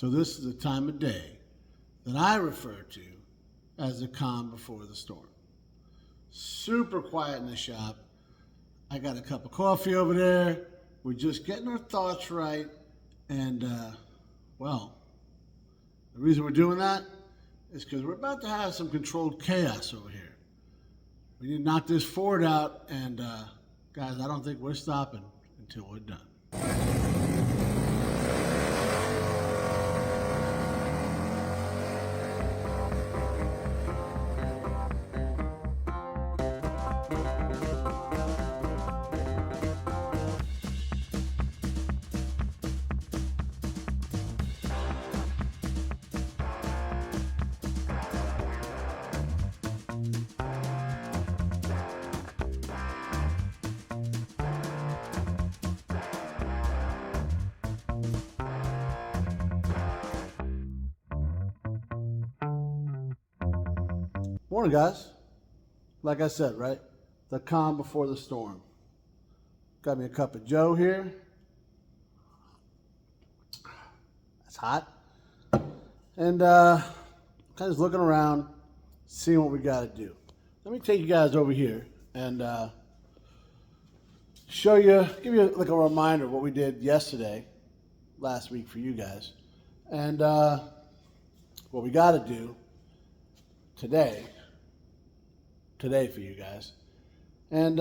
So this is the time of day that I refer to as the calm before the storm. Super quiet in the shop. I got a cup of coffee over there. We're just getting our thoughts right. And, well, the reason we're doing that is because we're about to have some controlled chaos over here. We need to knock this Ford out, and guys, I don't think we're stopping until we're done. Morning, guys. Like I said, right? The calm before the storm. Got me a cup of Joe here. It's hot. And kind of just looking around, seeing what we got to do. Let me take you guys over here and show you, give you like a reminder of what we did last week for you guys. And what we got to do today for you guys, and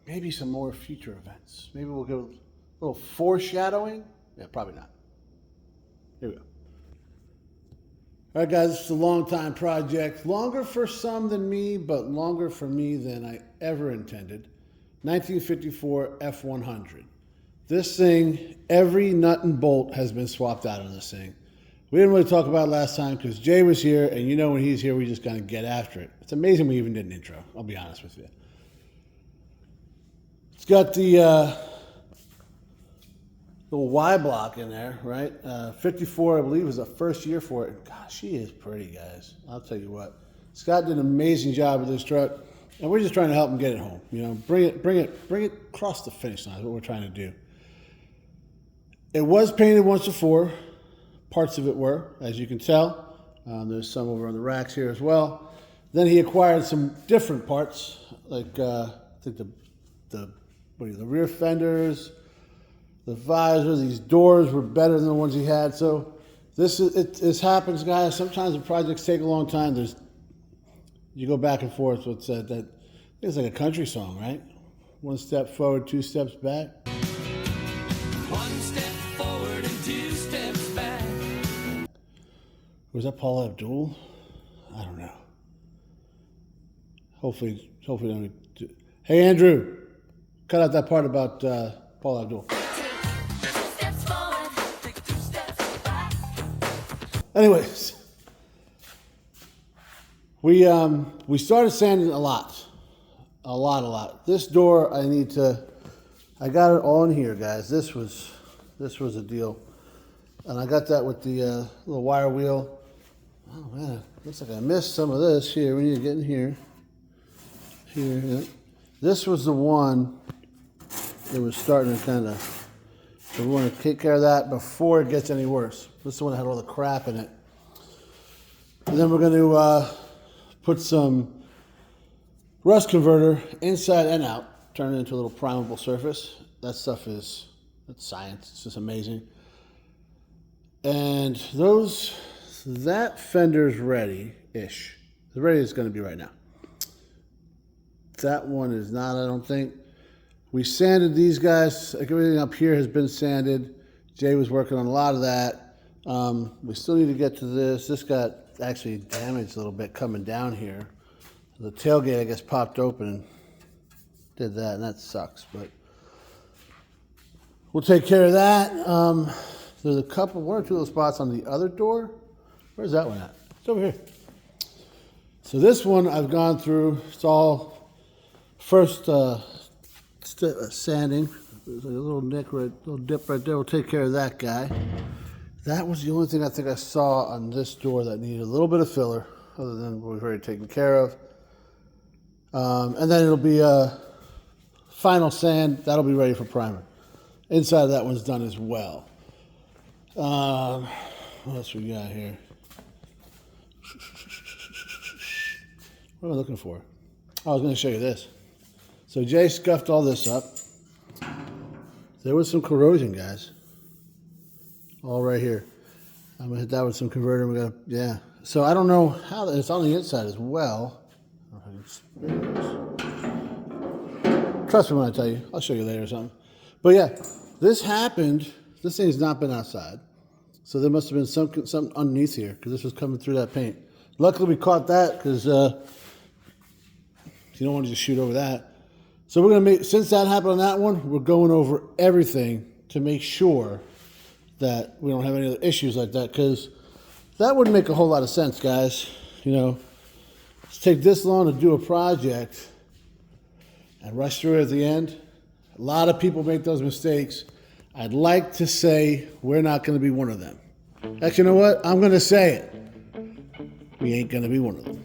maybe some more future events. Maybe we'll go a little foreshadowing. Yeah, probably not. Here we go. All right, guys, it's a long time project. Longer for some than me, but longer for me than I ever intended. 1954 F100. This thing, every nut and bolt has been swapped out of this thing. We didn't really talk about it last time because Jay was here, and you know when he's here, we just kind of get after it. It's amazing we even did an intro, I'll be honest with you. It's got the little Y block in there, right? 54, I believe, was the first year for it. And gosh, she is pretty, guys. I'll tell you what. Scott did an amazing job with this truck, and we're just trying to help him get it home. You know, bring it across the finish line is what we're trying to do. It was painted once before. Parts of it were, as you can tell. There's some over on the racks here as well. Then he acquired some different parts, like I think the rear fenders, the visor. These doors were better than the ones he had. So this happens, guys. Sometimes the projects take a long time. You go back and forth with that. It's like a country song, right? One step forward, two steps back. One step forward and two steps back. Was that Paul Abdul? I don't know. Hopefully don't. Hey, Andrew, cut out that part about Paul Abdul. Anyways, we started sanding a lot. This door, I got it all in here, guys. This was a deal, and I got that with the little wire wheel. Oh man, looks like I missed some of this here. We need to get in here. Yeah. This was the one that was starting to kind of, so we want to take care of that before it gets any worse. This is the one that had all the crap in it. And then we're going to put some rust converter inside and out, turn it into a little primable surface. That stuff that's science. It's just amazing. And that fender's ready-ish. As ready as it's going to be right now. That one is not, I don't think. We sanded these guys. Like everything up here has been sanded. Jay was working on a lot of that. We still need to get to this. This got actually damaged a little bit coming down here. The tailgate, I guess, popped open and did that, and that sucks. But we'll take care of that. There's one or two little spots on the other door. Where's that one at? It's over here. So this one I've gone through. It's all first sanding. There's a little dip right there. We'll take care of that guy. That was the only thing I think I saw on this door that needed a little bit of filler, other than what we've already taken care of. And then it'll be a final sand. That'll be ready for primer. Inside of that one's done as well. What else we got here? What am I looking for? Oh, I was going to show you this. So Jay scuffed all this up. There was some corrosion, guys. All right here. I'm going to hit that with some converter. We got, yeah. So I don't know how it's on the inside as well. Trust me when I tell you. I'll show you later or something. But yeah, this happened. This thing's not been outside. So there must have been something underneath here because this was coming through that paint. Luckily we caught that because you don't want to just shoot over that. So we're going to make, since that happened on that one, we're going over everything to make sure that we don't have any other issues like that, because that wouldn't make a whole lot of sense, guys. You know, it's take this long to do a project and rush through it at the end. A lot of people make those mistakes. I'd like to say we're not going to be one of them. Actually, you know what? I'm going to say it. We ain't going to be one of them.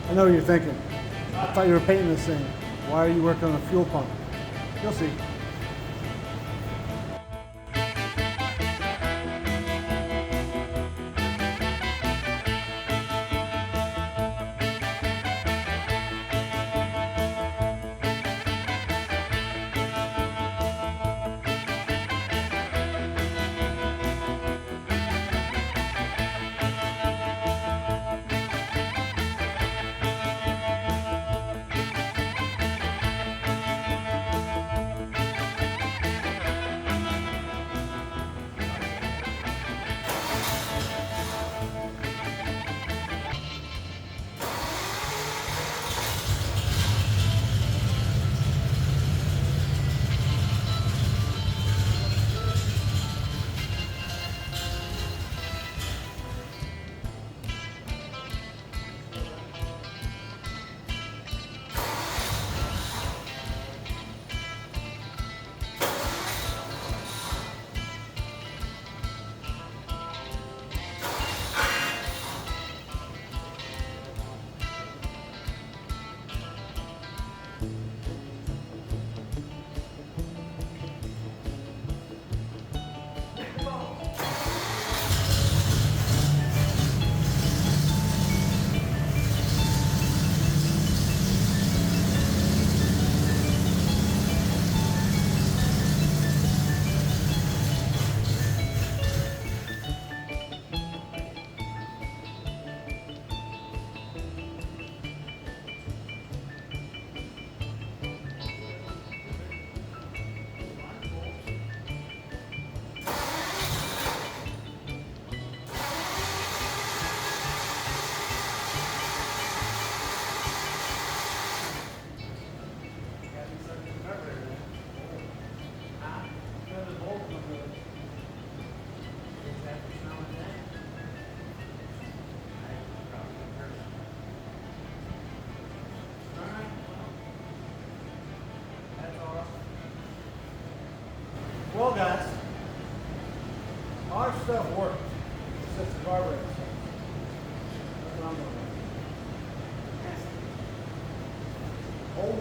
I know what you're thinking. I thought you were painting this thing. Why are you working on a fuel pump? You'll see.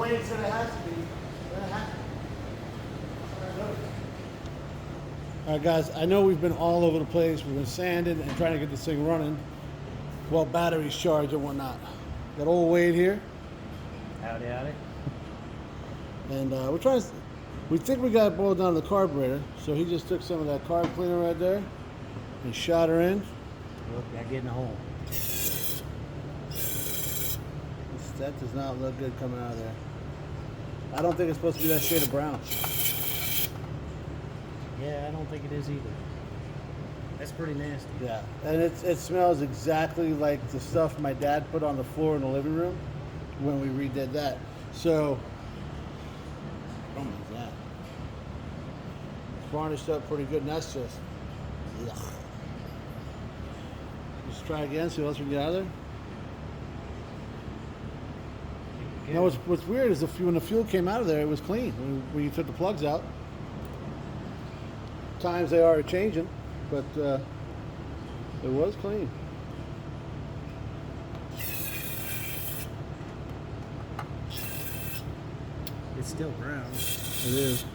Wayne said it has to be. Then it has to be. All right, guys, I know we've been all over the place. We've been sanding and trying to get this thing running while batteries charged and whatnot. Got old Wade here, Howdy, howdy. and we think we got it boiled down to the carburetor. So he just took some of that carb cleaner right there and shot her in. Look, I get in the hole. That does not look good coming out of there. I don't think it's supposed to be that shade of brown. Yeah, I don't think it is either. That's pretty nasty. Yeah, and it smells exactly like the stuff my dad put on the floor in the living room when we redid that. So, oh my God, varnished up pretty good, and that's just, ugh. Let's try again. See what else we can get out of there. You know, what's weird is when the fuel came out of there, it was clean when you took the plugs out. Times they are changing, but it was clean. It's still brown. It is.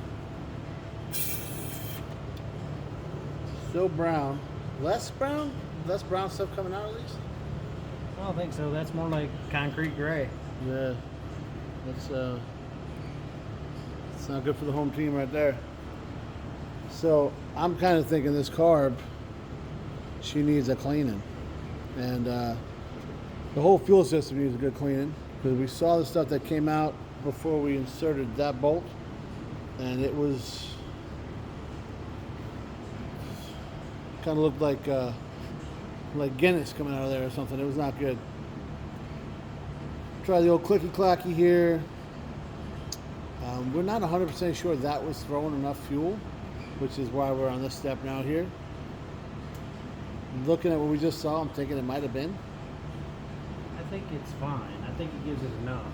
Still brown. Less brown? Less brown stuff coming out at least? I don't think so. That's more like concrete gray. Yeah. That's it's not good for the home team right there. So I'm kind of thinking this carb, she needs a cleaning. And the whole fuel system needs a good cleaning, because we saw the stuff that came out before we inserted that bolt, and it was kind of looked like Guinness coming out of there or something. It was not good. Try the old clicky clacky here. We're not 100% sure that was throwing enough fuel, which is why we're on this step now here. Looking at what we just saw, I'm thinking it might have been. I think it's fine. I think it gives it enough.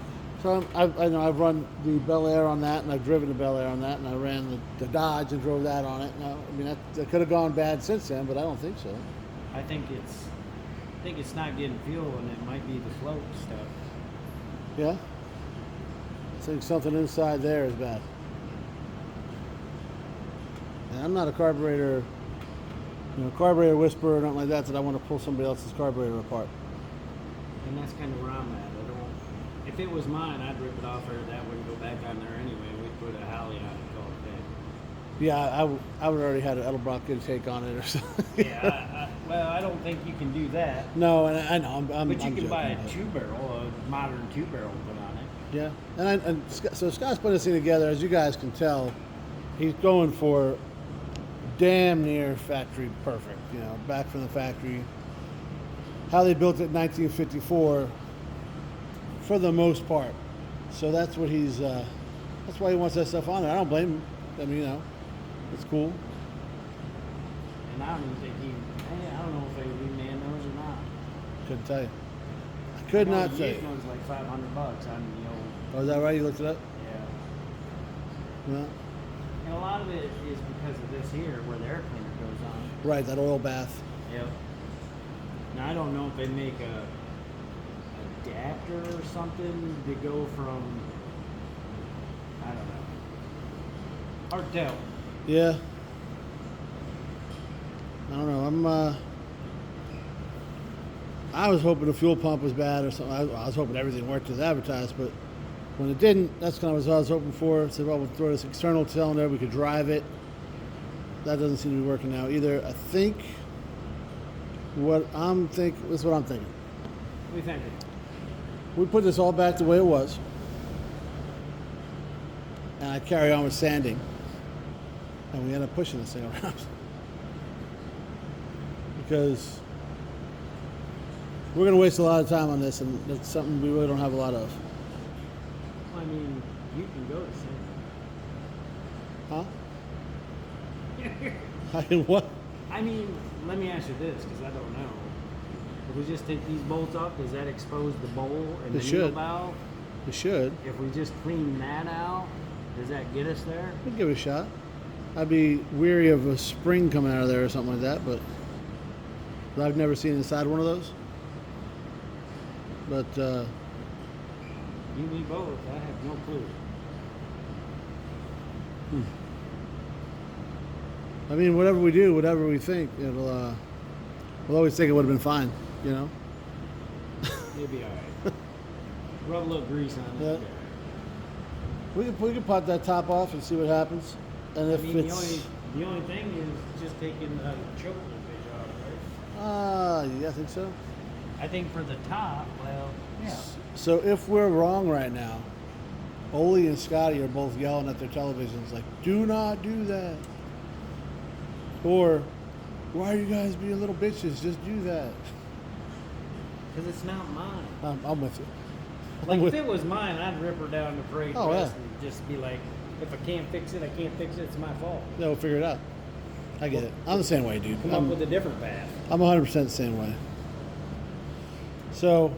So I know I've run the Bel Air on that, and I've driven the Bel Air on that, and I ran the Dodge and drove that on it. Now, I mean, that could have gone bad since then, but I don't think so. I think it's not getting fuel, and it might be the float stuff. Yeah? I think something inside there is bad. And I'm not a carburetor whisperer or nothing like that I want to pull somebody else's carburetor apart. And that's kind of where I'm at. If it was mine, I'd rip it off, or that wouldn't go back on there anyway. We'd put a Halley on it, call it day. Yeah, I would already had an Edelbrock intake on it or something. Yeah, well, I don't think you can do that. No, and I know, But you can buy a 2-barrel, a modern 2-barrel, and put on it. Yeah, so Scott's putting this thing together. As you guys can tell, he's going for damn near factory perfect. You know, back from the factory. How they built it in 1954, for the most part. So that's what that's why he wants that stuff on there. I don't blame him. I mean, you know, it's cool. And I don't even think I don't know if they reman those or not. Couldn't tell you. I could not The say. used one's like $500 on the old. Oh, is that right? You looked it up? Yeah. Yeah. And a lot of it is because of this here, where the air cleaner goes on. Right, that oil bath. Yep. Now I don't know if they make a adapter or something to go from, I don't know. Hard to tell. Yeah. I don't know. I was hoping the fuel pump was bad or something. I was hoping everything worked as advertised, but when it didn't, that's kind of what I was hoping for. So, well, we'll throw this external cylinder, we could drive it. That doesn't seem to be working now either. I think this is what I'm thinking. What do you think? We put this all back the way it was, and I carry on with sanding, and we end up pushing this thing around because we're going to waste a lot of time on this, and it's something we really don't have a lot of. Well, I mean, you can go to Huh? I can what? I mean, let me ask you this, because I don't know. If we just take these bolts off, does that expose the bowl and It the should. needle valve? It should. If we just clean that out, does that get us there? We'd give it a shot. I'd be weary of a spring coming out of there or something like that, but I've never seen inside one of those. But You, me both. I have no clue. I mean, whatever we do, whatever we think, we'll always think it would have been fine, you know? It'll be all right. Rub a little grease on it. Yeah. We can pot that top off and see what happens. And I if mean, it's... the only thing is just taking the choke fish off, right? yeah, I think so. I think for the top, well, yeah. So if we're wrong right now, Ole and Scotty are both yelling at their televisions like, do not do that. Or, why are you guys being little bitches? Just do that. Because it's not mine. I'm with you. Like, if it was mine, I'd rip her down the parade Oh, dress yeah. and just be like, if I can't fix it, I can't fix it. It's my fault. Yeah, we'll figure it out. I get it. I'm the same way, dude. Come up with a different path. I'm 100% the same way. So,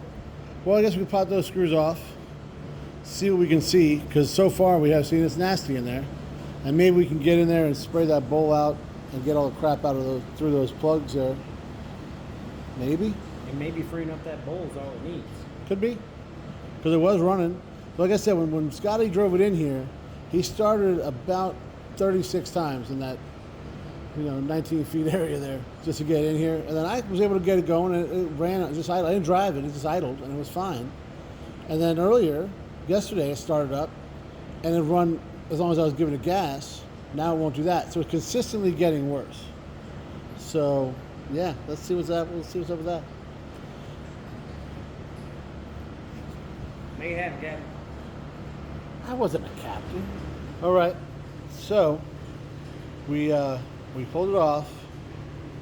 well, I guess we can pop those screws off, see what we can see, because so far we have seen it's nasty in there. And maybe we can get in there and spray that bowl out and get all the crap out of those through those plugs there. Maybe. And maybe freeing up that bowl is all it needs. Could be. Because it was running. Like I said, when Scotty drove it in here, he started about 36 times in that 19 feet area there just to get in here. And then I was able to get it going, and it ran. I didn't drive it. It just idled, and it was fine. And then yesterday, it started up, and it run as long as I was giving it gas. Now it won't do that. So it's consistently getting worse. So, yeah, let's see what's up. We'll see what's up with that. May have, Captain. I wasn't a captain. All right. So, we pulled it off,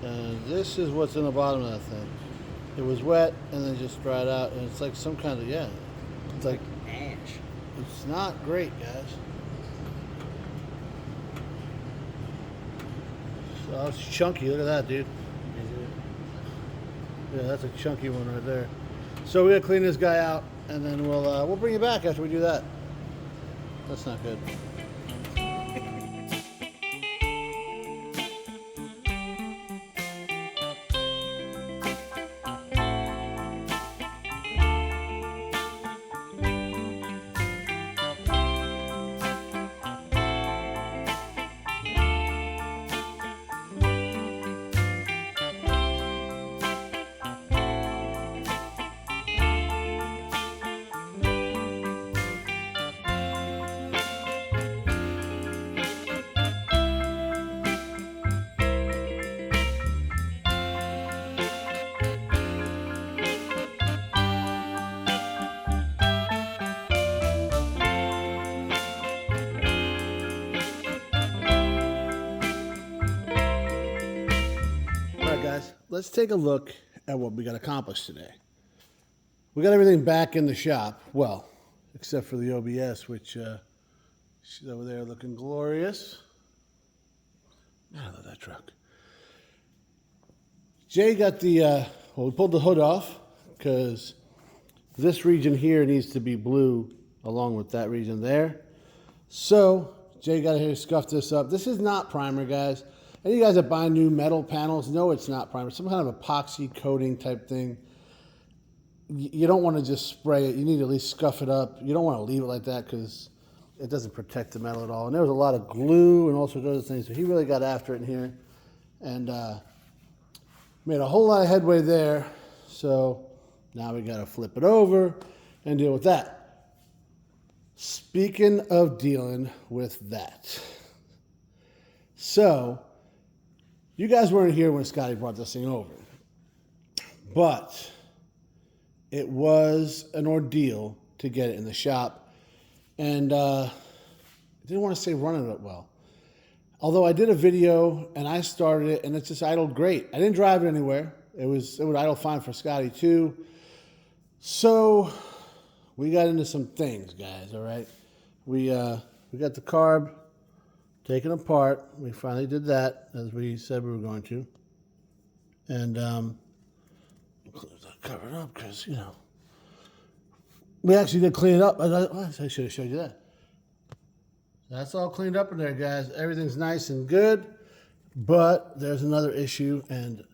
and this is what's in the bottom of that thing. It was wet, and then just dried out, and it's like some kind of, it's like ash. It's not great, guys. So it's chunky. Look at that, dude. Is it? Yeah, that's a chunky one right there. So we gotta clean this guy out, and then we'll bring you back after we do that. That's not good. Let's take a look at what we got accomplished today. We got everything back in the shop, well, except for the OBS, which she's over there looking glorious. I love that truck. Jay got we pulled the hood off because this region here needs to be blue along with that region there. So Jay got here to scuff this up. This is not primer, guys. And you guys that buy new metal panels know it's not primer. Some kind of epoxy coating type thing. You don't want to just spray it. You need to at least scuff it up. You don't want to leave it like that because it doesn't protect the metal at all. And there was a lot of glue and all sorts of other things. So he really got after it in here and made a whole lot of headway there. So now we got to flip it over and deal with that. Speaking of dealing with that. So, you guys weren't here when Scotty brought this thing over, but it was an ordeal to get it in the shop, and I didn't want to say running it well. Although I did a video and I started it, and it just idled great. I didn't drive it anywhere. It would idle fine for Scotty too. So we got into some things, guys. All right, we got the carb taken apart. We finally did that, as we said we were going to. And cover it up because, we actually did clean it up. I should have showed you that. That's all cleaned up in there, guys. Everything's nice and good, but there's another issue, and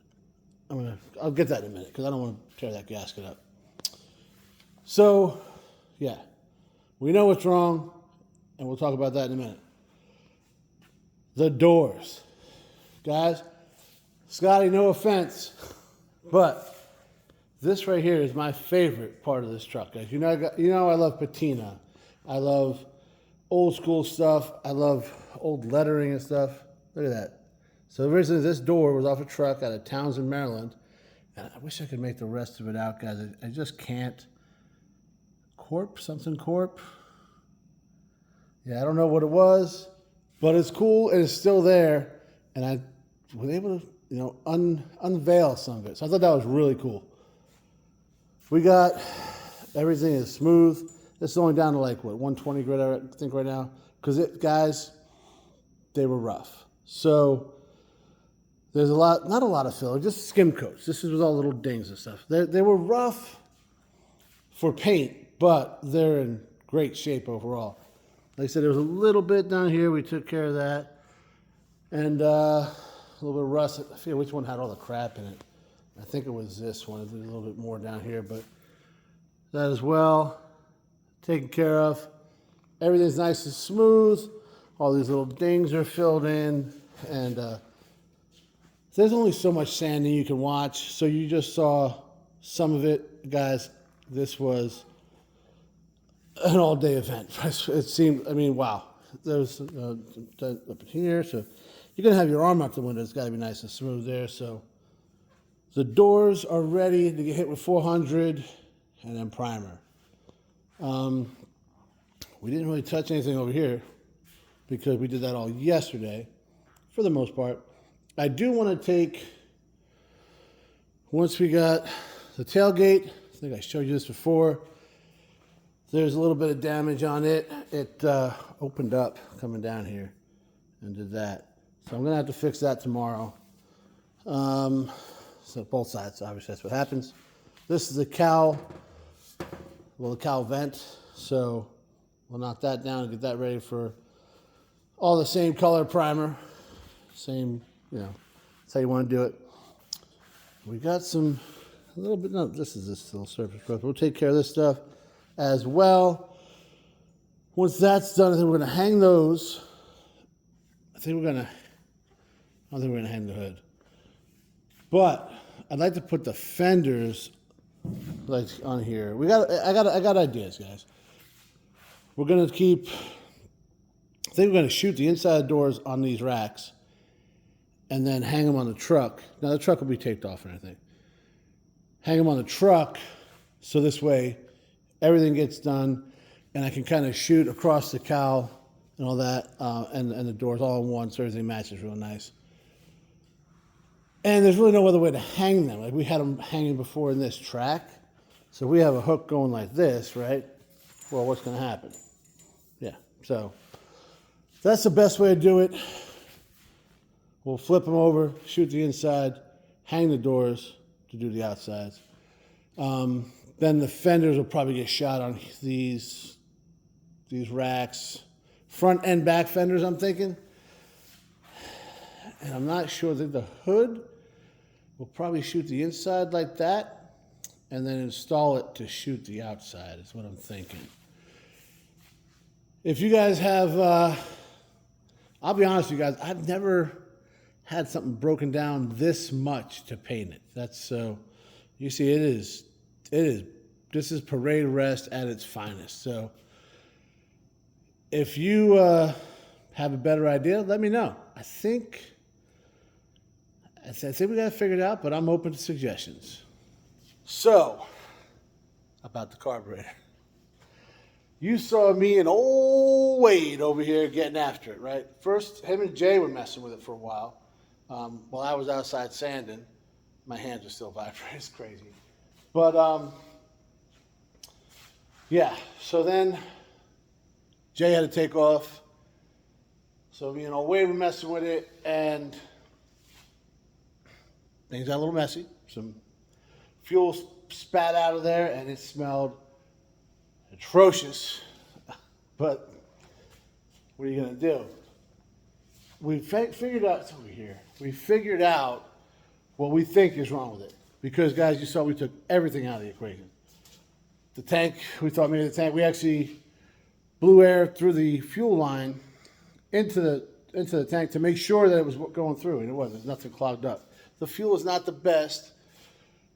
I'll get that in a minute because I don't want to tear that gasket up. So, yeah. We know what's wrong, and we'll talk about that in a minute. The doors. Guys, Scotty, no offense, but this right here is my favorite part of this truck, guys. You know I love patina. I love old school stuff. I love old lettering and stuff. Look at that. So originally this door was off a truck out of Townsend, Maryland. And I wish I could make the rest of it out, guys. I just can't. Something Corp. Yeah, I don't know what it was, but it's cool and it's still there. And I was able to, unveil some of it. So I thought that was really cool. We got, everything is smooth. This is only down to 120 grit, I think, right now. Because guys, they were rough. So there's not a lot of filler, just skim coats. This is with all little dings and stuff. They were rough for paint, but they're in great shape overall. Like I said, there was a little bit down here. We took care of that. And a little bit of rust. I forget which one had all the crap in it. I think it was this one. There's a little bit more down here, but that as well, taken care of. Everything's nice and smooth. All these little dings are filled in. And there's only so much sanding you can watch. So you just saw some of it. Guys, this was an all-day event. It seemed, wow. There's up here, so you're going to have your arm out the window. It's got to be nice and smooth there. So the doors are ready to get hit with 400 and then primer. We didn't really touch anything over here because we did that all yesterday for the most part. I do want to take, once we got the tailgate, I think I showed you this before, there's a little bit of damage on it. It opened up coming down here and did that. So I'm going to have to fix that tomorrow. So both sides, obviously that's what happens. This is the cowl, the cowl vent. So we'll knock that down and get that ready for all the same color primer. Same, that's how you want to do it. We got this is this little surface rust. We'll take care of this stuff as well. Once that's done, I think we're going to hang those. I don't think we're going to hang the hood. But I'd like to put the fenders on here. I got ideas, guys. We're going to I think we're going to shoot the inside doors on these racks and then hang them on the truck. Now the truck will be taped off and everything. Hang them on the truck so this way everything gets done and I can kind of shoot across the cowl and all that, and the doors all in one so everything matches real nice. And there's really no other way to hang them. Like we had them hanging before in this track. So we have a hook going like this, right? Well, what's going to happen? Yeah, so that's the best way to do it. We'll flip them over, shoot the inside, hang the doors to do the outsides. Then the fenders will probably get shot on these racks. Front and back fenders, I'm thinking. And I'm not sure that the hood will probably shoot the inside like that and then install it to shoot the outside is what I'm thinking. If you guys have, I'll be honest with you guys, I've never had something broken down this much to paint it. That's so, you see this is parade rest at its finest. So if you have a better idea, let me know. I think we got it figured out, but I'm open to suggestions. So, about the carburetor. You saw me and old Wade over here getting after it, right? First, him and Jay were messing with it for a while. While I was outside sanding, my hands are still vibrating. It's crazy. But, yeah, so then Jay had to take off. So me and old Wade were messing with it, and things got a little messy. Some fuel spat out of there, and it smelled atrocious. But what are you going to do? We figured out, it's over here. We figured out what we think is wrong with it. Because, guys, you saw we took everything out of the equation. The tank, we thought maybe the tank, we actually blew air through the fuel line into the tank to make sure that it was going through, and it was. There's nothing clogged up. The fuel is not the best.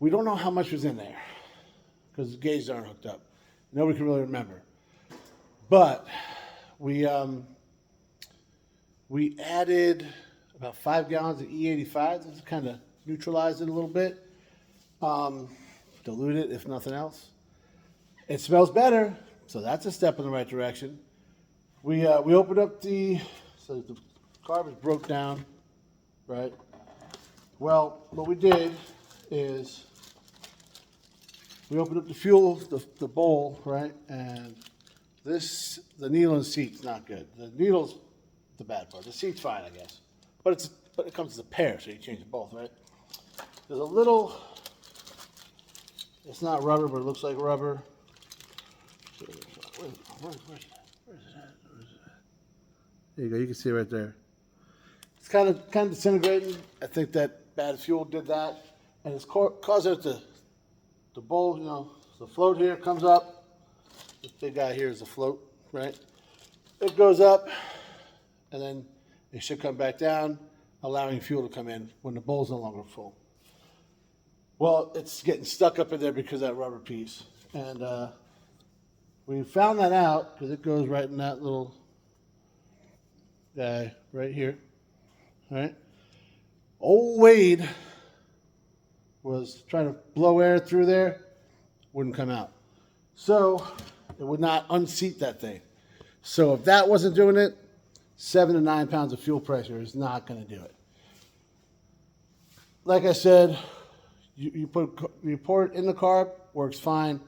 We don't know how much was in there because the gauges aren't hooked up. Nobody can really remember. But we added about 5 gallons of E85. This kind of neutralized it a little bit. Dilute it, if nothing else. It smells better, so that's a step in the right direction. We opened up so the garbage broke down, right? Well, what we did is we opened up the fuel, the bowl, right? And the needle in the seat's not good. The needle's the bad part. The seat's fine, I guess. But it comes as a pair, so you change them both, right? There's a little, it's not rubber, but it looks like rubber. Where's that? There you go. You can see it right there. It's kind of disintegrating. I think that bad fuel did that, and it's caused it the bowl. You know, the float here comes up. This big guy here is the float, right? It goes up, and then it should come back down, allowing fuel to come in when the bowl's no longer full. Well, it's getting stuck up in there because of that rubber piece, and we found that out because it goes right in that little guy right here, right? Old Wade was trying to blow air through there, wouldn't come out. So it would not unseat that thing. So if that wasn't doing it, 7 to 9 pounds of fuel pressure is not going to do it. Like I said, you pour it in the carb, works fine.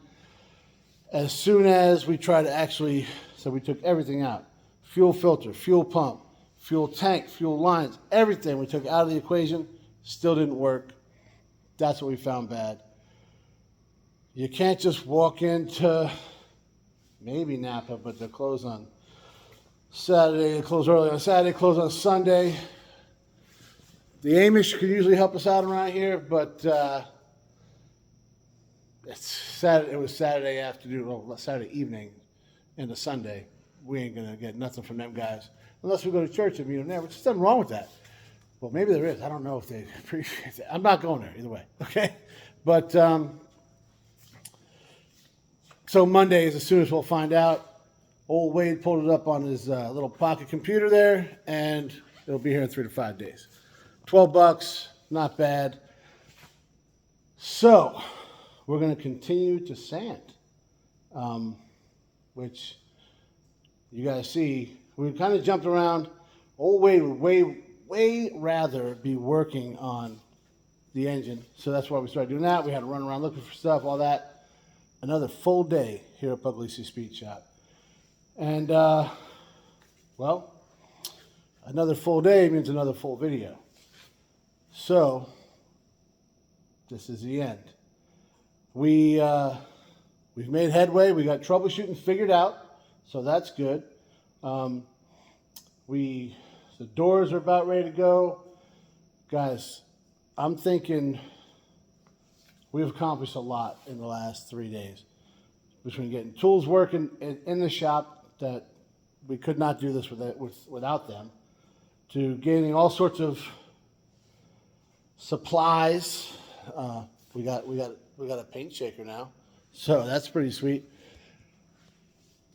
As soon as we try to actually, so we took everything out. Fuel filter, fuel pump, fuel tank, fuel lines, everything we took out of the equation, still didn't work. That's what we found bad. You can't just walk into maybe Napa, but they're closed on Saturday. They close early on Saturday, close on Sunday. The Amish could usually help us out around here, but it's Saturday. It was Saturday afternoon, well, Saturday evening into Sunday. We ain't gonna get nothing from them guys unless we go to church and meet them there, which is nothing wrong with that. Well, maybe there is. I don't know if they appreciate that. I'm not going there either way. Okay, but so Monday is as soon as we'll find out. Old Wade pulled it up on his little pocket computer there, and it'll be here in 3 to 5 days. $12, not bad. So we're going to continue to sand, which you guys see. We kind of jumped around. Old Wade would way rather be working on the engine, so that's why we started doing that. We had to run around looking for stuff, all that. Another full day here at Pugliese Speed Shop. And, well, another full day means another full video. So, this is the end. We've made headway. We got troubleshooting figured out, so that's good. The doors are about ready to go. Guys, I'm thinking we've accomplished a lot in the last 3 days. Between getting tools working in the shop that we could not do this without them, to gaining all sorts of supplies. We got a paint shaker now, so that's pretty sweet.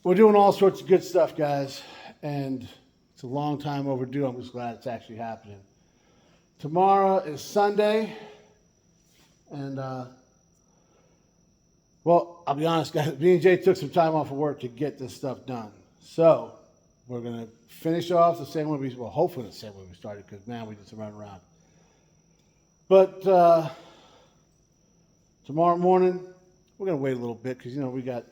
We're doing all sorts of good stuff, guys, and it's a long time overdue. I'm just glad it's actually happening. Tomorrow is Sunday, and well, I'll be honest, guys. Me and Jay took some time off of work to get this stuff done. So we're gonna finish off the same way hopefully the same way we started, because man, we did some run around. But tomorrow morning, we're gonna wait a little bit because we got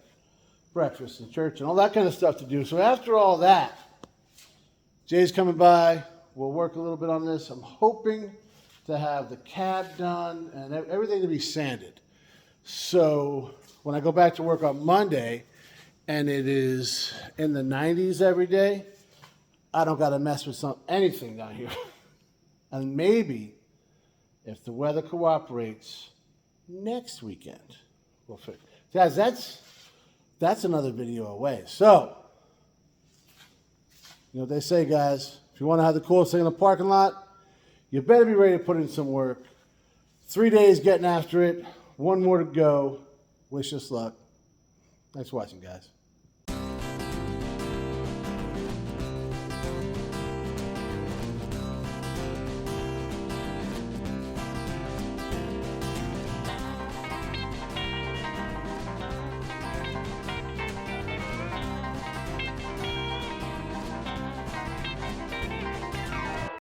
breakfast and church and all that kind of stuff to do. So after all that, Jay's coming by. We'll work a little bit on this. I'm hoping to have the cab done and everything to be sanded. So when I go back to work on Monday and it is in the 90s every day, I don't got to mess with anything down here. And maybe if the weather cooperates, next weekend we'll fix. Guys, that's another video away. So You know what they say, guys. If you want to have the coolest thing in the parking lot, you better be ready to put in some work. 3 days getting after it. 1 more to go. Wish us luck. Thanks for watching, guys.